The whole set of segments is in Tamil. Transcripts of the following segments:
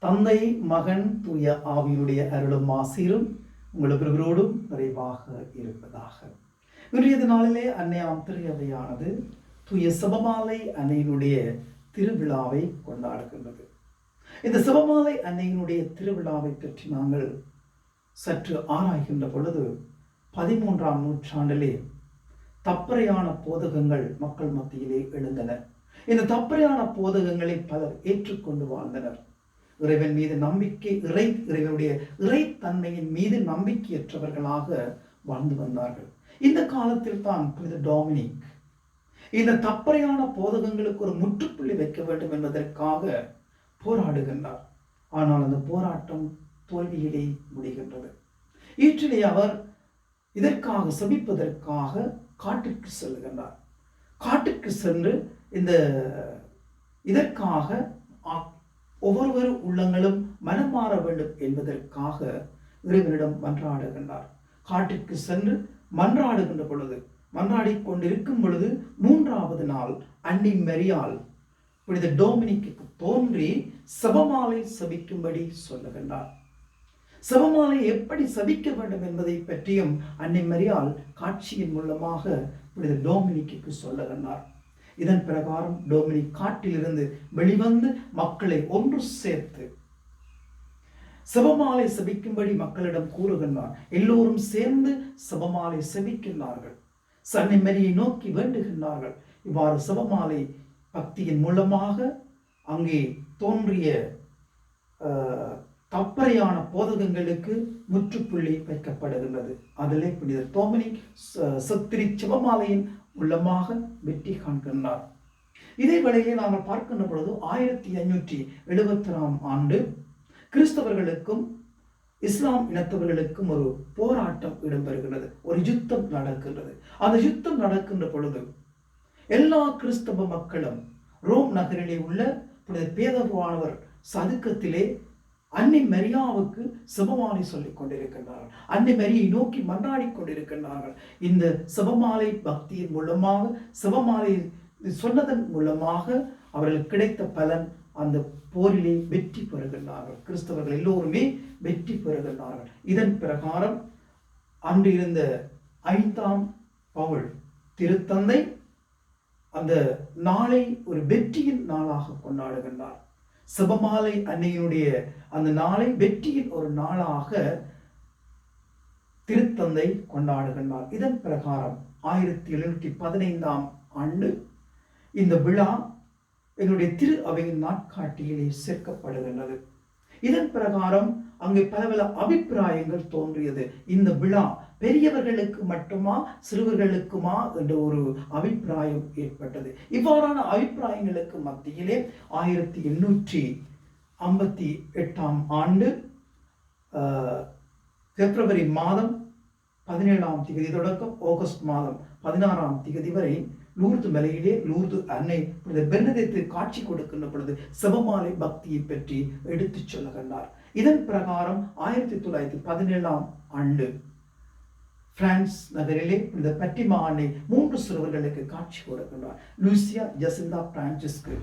தந்தை மகன் தூய ஆவியினுடைய அருளும் ஆசீரும் உங்களுக்கு நிறைவாக இருப்பதாக. இன்றைய நாளிலே அன்னையாம் திருவையானது தூய செபமாலை அன்னையினுடைய திருவிழாவை கொண்டாடுகின்றது. இந்த செபமாலை அன்னையினுடைய திருவிழாவை பற்றி நாங்கள் சற்று ஆராய்கின்ற பொழுது 13ஆம் நூற்றாண்டிலே தப்பறையான போதகங்கள் மக்கள் மத்தியிலே எழுந்தன. இந்த தப்பறையான போதகங்களை பலர் ஏற்றுக்கொண்டு வாழ்ந்தனர். இறைவன் மீது நம்பிக்கை இறைவனுடைய இறைத்தன்மையின் மீது நம்பிக்கையற்றவர்களாக வாழ்ந்து வந்தார்கள். இந்த காலத்தில் தான் புனித டொமினிக் இந்த தப்பறையான போதகங்களுக்கு ஒரு முற்றுப்புள்ளி வைக்க வேண்டும் என்பதற்காக போராடுகின்றார். ஆனால் அந்த போராட்டம் தோல்வியிலே முடிகின்றது. ஈற்றிலே அவர் இதற்காக சபிப்பதற்காக காட்டுக்கு செல்கின்றார். காட்டுக்கு சென்று இதற்காக ஒவ்வொரு உள்ளங்களும் மனம் மாற வேண்டும் என்பதற்காக இறைவனிடம் மன்றாடுகின்றார். காட்டிற்கு சென்று மன்றாடுகின்ற பொழுது, மன்றாடி கொண்டிருக்கும் பொழுது 3வது நாள் அன்னி மரியாள் புனித டொமினிக்கு தோன்றி செபமாலை சபிக்கும்படி சொல்லுகின்றார். செபமாலை எப்படி சபிக்க வேண்டும் என்பதை பற்றியும் அன்னி மரியாள் காட்சியின் மூலமாக புனித டொமினிக்கு சொல்லுகின்றார். இதன் பிரகாரம் டொமினிக் காட்டிலிருந்து வெளிவந்து மக்களை ஒன்று சேர்த்து செபமாலை செபிக்கும்படி மக்களிடம் கூறுகின்றார். எல்லோரும் சேர்ந்து செபமாலை செபிக்கின்றார்கள். அன்னை மரியை நோக்கி வேண்டுகின்றார்கள். இவ்வாறு செபமாலை பக்தியின் மூலமாக அங்கே தோன்றிய தப்பறையான போதகங்களுக்கு முற்றுப்புள்ளி வைக்கப்படுகின்றது. அதிலே புனித டொமினிக் சத்திரி செபமாலையின் மூலமாக வெற்றி காண்கின்றார். இதே வேளையிலே நாங்கள் பார்க்கின்ற பொழுது 1571ஆம் ஆண்டு கிறிஸ்தவர்களுக்கும் இஸ்லாம் இனத்தவர்களுக்கும் ஒரு போராட்டம் இடம்பெறுகிறது. ஒரு யுத்தம் நடக்கின்றது. அந்த யுத்தம் நடக்கின்ற பொழுது எல்லா கிறிஸ்தவ மக்களும் ரோம் நகரிலே உள்ள புனித பேதுருவானவர் சதுக்கத்திலே அன்னை மரியாவுக்கு செபமாலை சொல்லிக் கொண்டிருக்கின்றார்கள். அன்னை மரியை நோக்கி மன்றாடி கொண்டிருக்கின்றார்கள். இந்த செபமாலை பக்தியின் மூலமாக, செபமாலை சொன்னதன் மூலமாக அவர்களுக்கு கிடைத்த பலன், அந்த போரிலே வெற்றி பெறுகின்றார்கள். கிறிஸ்தவர்கள் எல்லோருமே வெற்றி பெறுகின்றார்கள். இதன் பிரகாரம் அன்று இருந்த 5ஆம் பவுல் திருத்தந்தை அந்த நாளை ஒரு வெற்றியின் நாளாக கொண்டாடுகின்றார். செபமாலை அன்னையினுடைய அந்த நாளை வெற்றியின் ஒரு நாளாக திருத்தந்தை கொண்டாடுகின்றார். இதன் பிரகாரம் 1715ஆம் ஆண்டு இந்த விழா எங்களுடைய திரு அவையின் நாட்காட்டியிலே சேர்க்கப்படுகின்றது. இதன் பிரகாரம் அங்கே பல அபிப்பிராயங்கள் தோன்றியது. இந்த விழா பெரியவர்களுக்கு மட்டுமா சிறுவர்களுக்குமா என்ற ஒரு அபிப்பிராயம் ஏற்பட்டது. இவ்வாறான அபிப்பிராயங்களுக்கு மத்தியிலே 1858ஆம் ஆண்டு பிப்ரவரி மாதம் 17ஆம் தேதி தொடக்கம் ஆகஸ்ட் மாதம் 16ஆம் தேதி வரை லூர்து மலையிலே லூர்து அன்னை புனித பெர்னதேத்து காட்சி கொடுக்கின்ற பொழுது செபமாலை பக்தியை பற்றி எடுத்துச் சொல்லுகின்றார். இதன் பிரகாரம் 1917ஆம் ஆண்டு பிரான்ஸ் நகரிலே புனித பட்டிமா அன்னை 3 சிறுவர்களுக்கு காட்சி கொடுக்கின்றார். லூசியா, ஜசிந்தா, பிரான்சிஸ்கு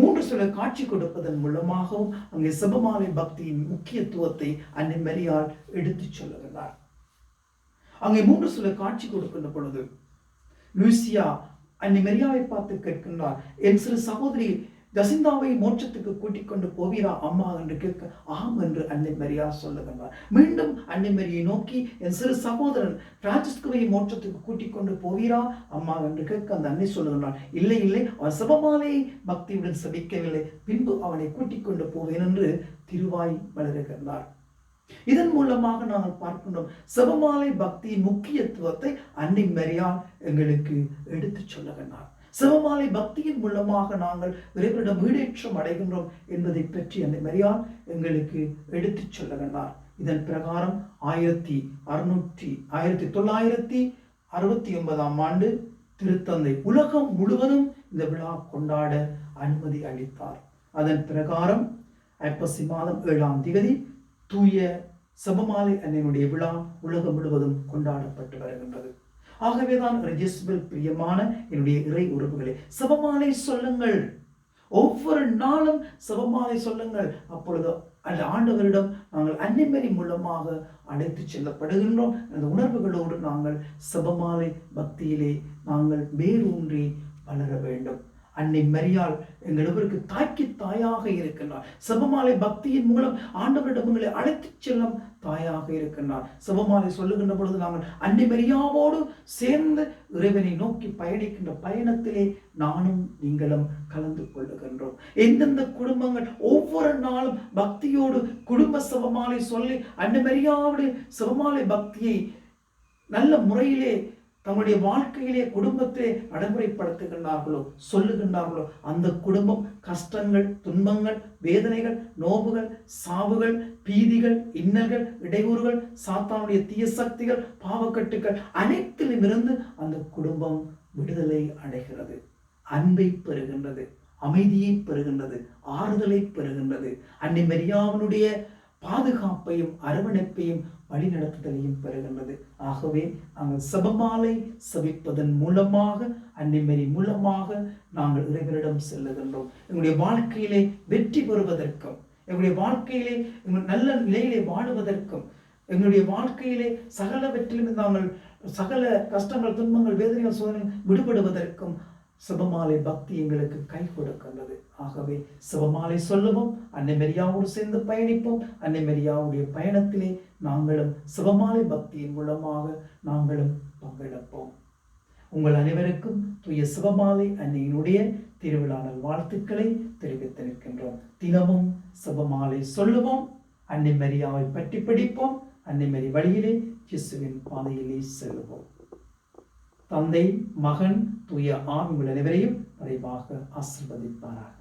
3 சிறுவர் காட்சி கொடுப்பதன் மூலமாகவும் அங்கே செபமாலை பக்தியின் முக்கியத்துவத்தை அன்னை மரியாள் எடுத்துச் சொல்லுகின்றார். அங்கே 3 சிறுவர் காட்சி கொடுக்கின்ற பொழுது லூசியா அன்னை மரியாவை பார்த்து கேட்கின்றார், என் சிறு சகோதரி ஜசிந்தாவை மோட்சத்துக்கு கூட்டிக் கொண்டு போவீரா அம்மா என்று கேட்க, ஆம் என்று அன்னை மரியா சொல்லுகின்றார். மீண்டும் அன்னை மரியை நோக்கி, என் சிறு சகோதரன் பிரான்சிஸ்குவை மோட்சத்துக்கு கூட்டிக் கொண்டு போவீரா அம்மா என்று கேட்க அந்த அன்னை சொல்லுகின்றார், இல்லை இல்லை, அவன் செபமாலையை பக்தியுடன் சபிக்கவில்லை, பின்பு அவனை கூட்டிக் கொண்டு போவேன் என்று திருவாய் வளருகின்றார். இதன் மூலமாக நாங்கள் பார்க்கின்றோம் செபமாலை பக்தியின் முக்கியத்துவத்தை அன்னை மரியாள் எங்களுக்கு எடுத்துச் சொல்லுகின்றார். செபமாலை பக்தியின் மூலமாக நாங்கள் இறைவனிடம் ஈடேற்றம் அடைகின்றோம் என்பதை பற்றி அன்னை மரியாள் எங்களுக்கு எடுத்துச் சொல்லுகின்றார். இதன் பிரகாரம் 1969ஆம் ஆண்டு திருத்தந்தை உலகம் முழுவதும் இந்த விழா கொண்டாட அனுமதி அளித்தார். அதன் பிரகாரம் ஐப்பசி மாதம் 7ஆம் தேதி தூய செபமாலை அன்னையினுடைய விழா உலகம் முழுவதும் கொண்டாடப்பட்டு வருகின்றது. ஆகவேதான் ரெஜிஸ்பல் பிரியமான என்னுடைய இறை உறவுகளே, செபமாலை சொல்லுங்கள். ஒவ்வொரு நாளும் செபமாலை சொல்லுங்கள். அப்பொழுது அந்த ஆண்டவரிடம் நாங்கள் அன்னைமரி மூலமாக அழைத்து செல்லப்படுகின்றோம். அந்த உணர்வுகளோடு நாங்கள் செபமாலை பக்தியிலே நாங்கள் வேரூன்றி வளர வேண்டும். அன்னை மரியாள் எங்களுக்கு தாய்க்கு தாயாக இருக்கின்றார். செபமாலை பக்தியின் மூலம் ஆண்டவரிடம் எங்களை அழைத்து செல்லும் தாயாக இருக்கின்றார். செபமாலை சொல்லுகின்ற பொழுது நாங்கள் அன்னை மரியாவோடு சேர்ந்து இறைவனை நோக்கி பயணிக்கின்ற பயணத்திலே நானும் நீங்களும் கலந்து கொள்ளுகின்றோம். எந்தெந்த குடும்பங்கள் ஒவ்வொரு நாளும் பக்தியோடு குடும்ப செபமாலை சொல்லி அன்னை மரியாவோடு செபமாலை பக்தியை நல்ல முறையிலே தங்களுடைய வாழ்க்கையிலே குடும்பத்தை நடைமுறைப்படுத்துகின்றார்களோ சொல்லுகின்றார்களோ அந்த குடும்பம் கஷ்டங்கள், துன்பங்கள், வேதனைகள், நோவுகள், சாவுகள், பீதிகள், இன்னல்கள், இடையூறுகள், சாத்தானுடைய தீய சக்திகள், பாவக்கட்டுகள் அனைத்திலுமிருந்து அந்த குடும்பம் விடுதலை அடைகிறது. அன்பை பெறுகின்றது, அமைதியை பெறுகின்றது, ஆறுதலை பெறுகின்றது. அன்னை மரியாவினுடைய பாதுகாப்பையும் அரவணைப்பையும் வழிநடத்துதலையும் பெறுகின்றது. ஆகவே நாங்கள் செபமாலை செபிப்பதன் மூலமாக அன்னை மரி மூலமாக நாங்கள் இறைவனிடம் செல்லுகின்றோம். எங்களுடைய வாழ்க்கையிலே வெற்றி பெறுவதற்கும், எங்களுடைய வாழ்க்கையிலே நல்ல நிலையிலே வாழுவதற்கும், எங்களுடைய வாழ்க்கையிலே சகலவற்றிலும் நாங்கள் சகல கஷ்டங்கள், துன்பங்கள், வேதனைகள், சோதனை விடுபடுவதற்கும் செபமாலை பக்தி எங்களுக்கு கை கொடுக்கின்றது. ஆகவே செபமாலை சொல்லுவோம், அன்னை மரியாவோடு சேர்ந்து பயணிப்போம். அன்னை மரியாவுடைய பயணத்திலே நாங்களும் செபமாலை பக்தியின் மூலமாக நாங்களும் பங்கெடுப்போம். உங்கள் அனைவருக்கும் தூய செபமாலை அன்னையினுடைய திருவிழா வாழ்த்துக்களை தெரிவித்து நிற்கின்றோம். தினமும் செபமாலை சொல்லுவோம், அன்னை மரியாவை பற்றி படிப்போம், அன்னை மரி வழியிலே இயேசுவின் பாதையிலே செல்லுவோம். தந்தை, மகன், தூய ஆவி உங்கள் அனைவரையும் நிறைவாக ஆசீர்வதிப்பாராக.